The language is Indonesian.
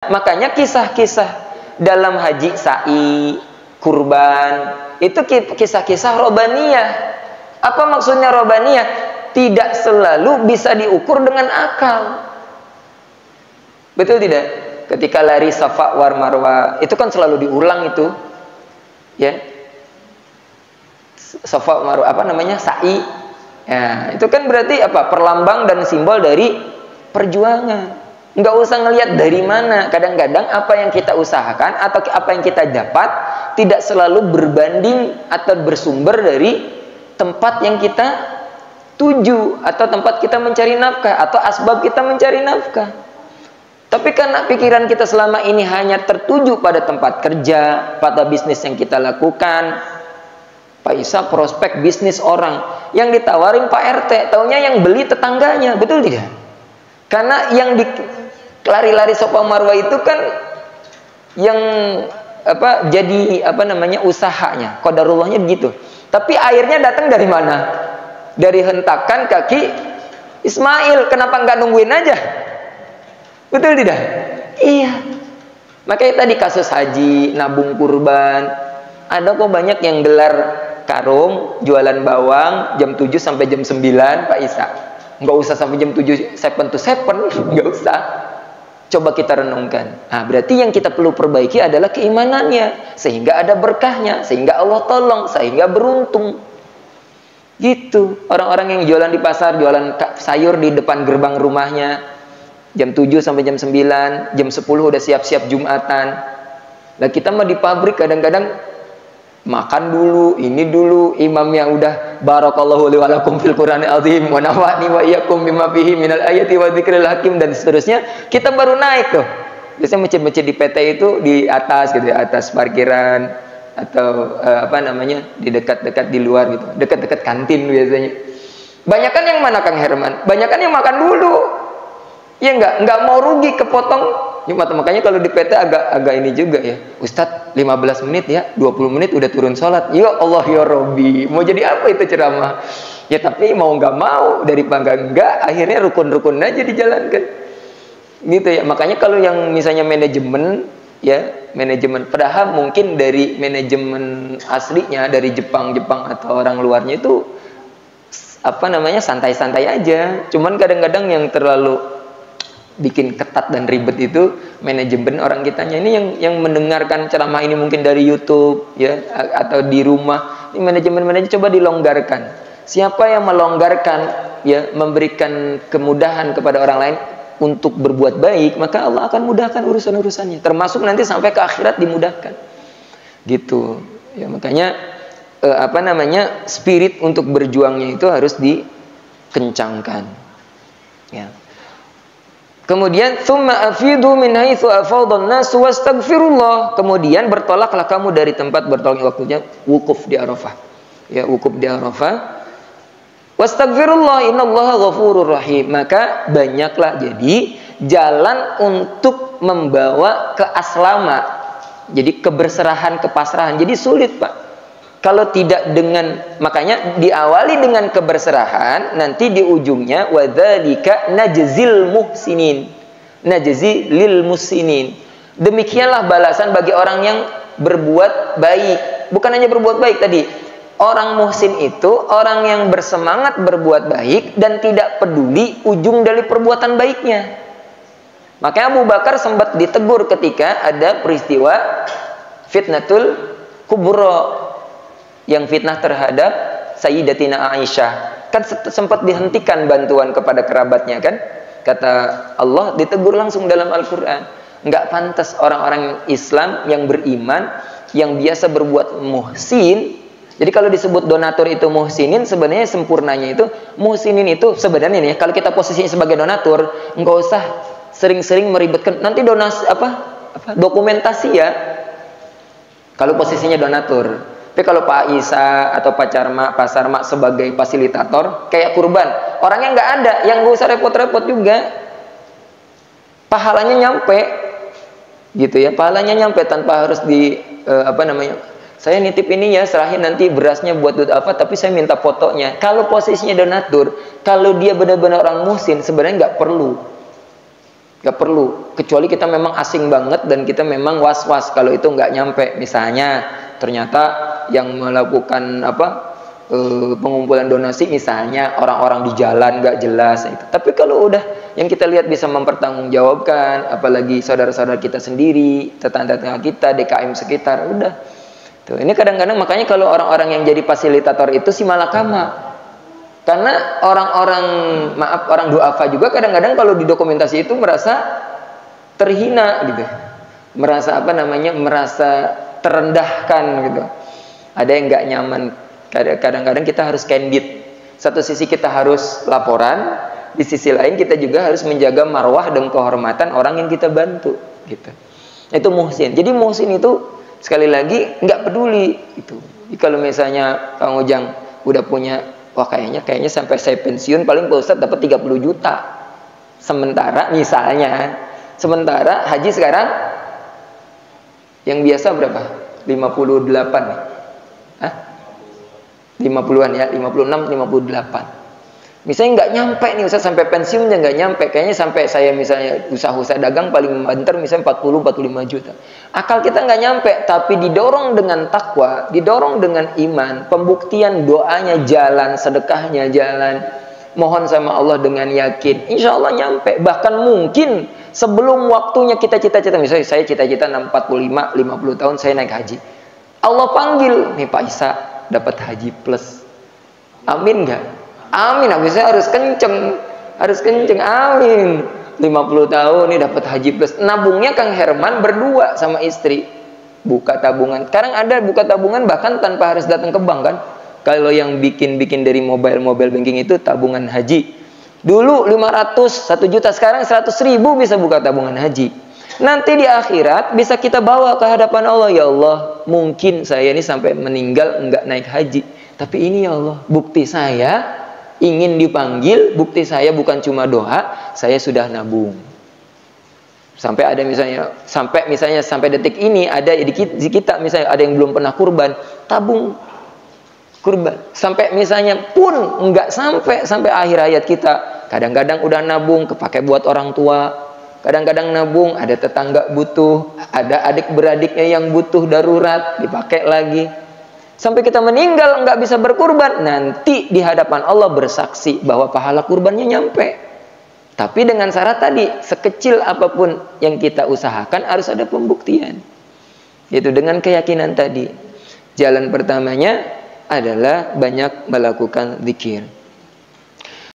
Makanya kisah-kisah dalam haji sa'i, kurban, itu kisah-kisah robaniyah. Apa maksudnya robaniyah? Tidak selalu bisa diukur dengan akal. Betul tidak? Ketika lari Safa war Marwa, itu kan selalu diulang itu. Ya. Safa Marwa apa namanya? Sa'i. Ya, itu kan berarti apa? Perlambang dan simbol dari perjuangan. Nggak usah ngelihat dari mana. Kadang-kadang apa yang kita usahakan atau apa yang kita dapat tidak selalu berbanding atau bersumber dari tempat yang kita tuju atau tempat kita mencari nafkah atau asbab kita mencari nafkah. Tapi karena pikiran kita selama ini hanya tertuju pada tempat kerja, pada bisnis yang kita lakukan. Pak Isa prospek bisnis orang yang ditawarin Pak RT, taunya yang beli tetangganya, betul tidak? Karena yang di lari-lari Safa Marwah itu kan yang apa jadi apa namanya usahanya, qadarullahnya begitu. Tapi airnya datang dari mana? Dari hentakan kaki Ismail. Kenapa nggak nungguin aja? Betul tidak? Iya. Makanya tadi kasus haji, nabung kurban, ada kok banyak yang gelar karung, jualan bawang jam 7 sampai jam 9 Pak Isa. Nggak usah sampai jam 7 7 to 7, nggak usah. Coba kita renungkan. Nah, berarti yang kita perlu perbaiki adalah keimanannya, sehingga ada berkahnya, sehingga Allah tolong, sehingga beruntung. Gitu. Orang-orang yang jualan di pasar, jualan sayur di depan gerbang rumahnya, jam 7 sampai jam 9, jam 10 udah siap-siap Jumatan. Nah, kita mah di pabrik kadang-kadang makan dulu, ini dulu, imamnya udah barakallahu li wa lakum fil Qur'anil azim wa nafa'ni wa iyyakum bima fihi minal ayati wa dzikril hakim dan seterusnya, kita baru naik tuh. Biasanya masjid-masjid di PT itu di atas gitu ya, atas parkiran atau apa namanya, di dekat-dekat di luar gitu, dekat-dekat kantin biasanya. Banyakan yang mana Kang Herman? Banyakan yang makan dulu. Ya enggak mau rugi kepotong. Makanya kalau di PT agak ini juga ya. Ustadz 15 menit ya, 20 menit udah turun sholat. Ya Allah ya Robbi. Mau jadi apa itu ceramah? Ya tapi mau nggak mau, daripada enggak, akhirnya rukun-rukun aja dijalankan. Gitu ya. Makanya kalau yang misalnya manajemen ya, manajemen padahal mungkin dari manajemen aslinya dari Jepang atau orang luarnya itu apa namanya santai-santai aja. Cuman kadang-kadang yang terlalu bikin ketat dan ribet itu manajemen orang kitanya. Ini yang mendengarkan ceramah ini mungkin dari YouTube ya atau di rumah. Ini manajemen coba dilonggarkan. Siapa yang melonggarkan ya, memberikan kemudahan kepada orang lain untuk berbuat baik, maka Allah akan mudahkan urusan-urusannya. Termasuk nanti sampai ke akhirat dimudahkan. Gitu. Ya makanya apa namanya? Spirit untuk berjuangnya itu harus dikencangkan. Ya. Kemudian tsumma afidu min haitsu afadhan nas wastaghfirullah. Kemudian bertolaklah kamu dari tempat bertolak, waktunya wukuf di Arafah. Ya, wukuf di Arafah. Wastaghfirullah innallaha ghafurur rahim. Maka banyaklah jadi jalan untuk membawa keaslama. Jadi keberserahan, kepasrahan. Jadi sulit, Pak. Kalau tidak dengan, makanya diawali dengan keberserahan, nanti di ujungnya wadzalika najzil muhsinin, najzi lil muhsinin. Demikianlah balasan bagi orang yang berbuat baik. Bukan hanya berbuat baik tadi. Orang muhsin itu orang yang bersemangat berbuat baik dan tidak peduli ujung dari perbuatan baiknya. Makanya Abu Bakar sempat ditegur ketika ada peristiwa fitnatul kubra, yang fitnah terhadap Sayyidatina Aisyah. Kan sempat dihentikan bantuan kepada kerabatnya kan. Kata Allah, ditegur langsung dalam Al-Quran. Enggak pantas orang-orang Islam yang beriman, yang biasa berbuat muhsin. Jadi kalau disebut donatur itu muhsinin, sebenarnya sempurnanya itu, muhsinin itu sebenarnya nih, kalau kita posisinya sebagai donatur, enggak usah sering-sering meribetkan. Nanti donasi dokumentasi ya. Kalau posisinya donatur. Tapi kalau Pak Isa atau Pak Sarma sebagai fasilitator, kayak kurban, orangnya nggak ada, yang nggak usah repot-repot juga, pahalanya nyampe, gitu ya, pahalanya nyampe tanpa harus di apa namanya, saya nitip ini ya, serahin nanti berasnya buat duit apa, tapi saya minta fotonya. Kalau posisinya donatur, kalau dia benar-benar orang muhsin, sebenarnya nggak perlu. Gak perlu, kecuali kita memang asing banget dan kita memang was-was kalau itu nggak nyampe. Misalnya ternyata yang melakukan pengumpulan donasi misalnya orang-orang di jalan nggak jelas itu. Tapi kalau udah yang kita lihat bisa mempertanggungjawabkan, apalagi saudara-saudara kita sendiri, tetangga-tetangga kita, DKM sekitar, udah. Tuh, ini kadang-kadang makanya kalau orang-orang yang jadi fasilitator itu si malakama. Karena orang duafa juga kadang-kadang kalau di dokumentasi itu merasa terhina gitu. Merasa merasa terendahkan gitu. Ada yang nggak nyaman. Kadang-kadang kita harus candid. Satu sisi kita harus laporan, di sisi lain kita juga harus menjaga marwah dan kehormatan orang yang kita bantu gitu. Itu muhsin. Jadi muhsin itu sekali lagi nggak peduli itu. Kalau misalnya Kang Ujang udah punya, wah kayaknya sampai saya pensiun paling Pak Ustadz dapat 30 juta. Sementara haji sekarang yang biasa berapa? 58 nih. 50-an ya, 56, 58. Misalnya nggak nyampe nih Ustaz sampai pensiunnya nggak nyampe. Kayaknya sampai saya misalnya usaha dagang paling banter misalnya 40-45 juta. Akal kita nggak nyampe, tapi didorong dengan takwa, didorong dengan iman, pembuktian doanya jalan, sedekahnya jalan, mohon sama Allah dengan yakin, insya Allah nyampe. Bahkan mungkin sebelum waktunya kita cita-cita, misalnya saya cita-cita 45, 50 tahun saya naik haji. Allah panggil, nih Pak Isa dapat haji plus. Amin nggak? Amin. Habisnya harus kenceng, amin. 50 tahun nih dapat haji plus. Nabungnya Kang Herman berdua sama istri, buka tabungan. Sekarang ada buka tabungan bahkan tanpa harus datang ke bank kan? Kalau yang bikin dari mobile banking itu tabungan haji. Dulu 500, 1 juta, sekarang 100.000 bisa buka tabungan haji. Nanti di akhirat bisa kita bawa ke hadapan Allah. Ya Allah, mungkin saya ini sampai meninggal enggak naik haji, tapi ini ya Allah, bukti saya ingin dipanggil, bukti saya bukan cuma doa, saya sudah nabung. Sampai ada sampai detik ini ada di kita misalnya ada yang belum pernah kurban, tabung kurban. Sampai misalnya pun enggak sampai akhir hayat kita, kadang-kadang udah nabung kepake buat orang tua. Kadang-kadang nabung, ada tetangga butuh, ada adik beradiknya yang butuh darurat, dipakai lagi. Sampai kita meninggal nggak bisa berkurban, nanti di hadapan Allah bersaksi bahwa pahala kurbannya nyampe. Tapi dengan syarat tadi, sekecil apapun yang kita usahakan harus ada pembuktian. Yaitu dengan keyakinan tadi. Jalan pertamanya adalah banyak melakukan zikir.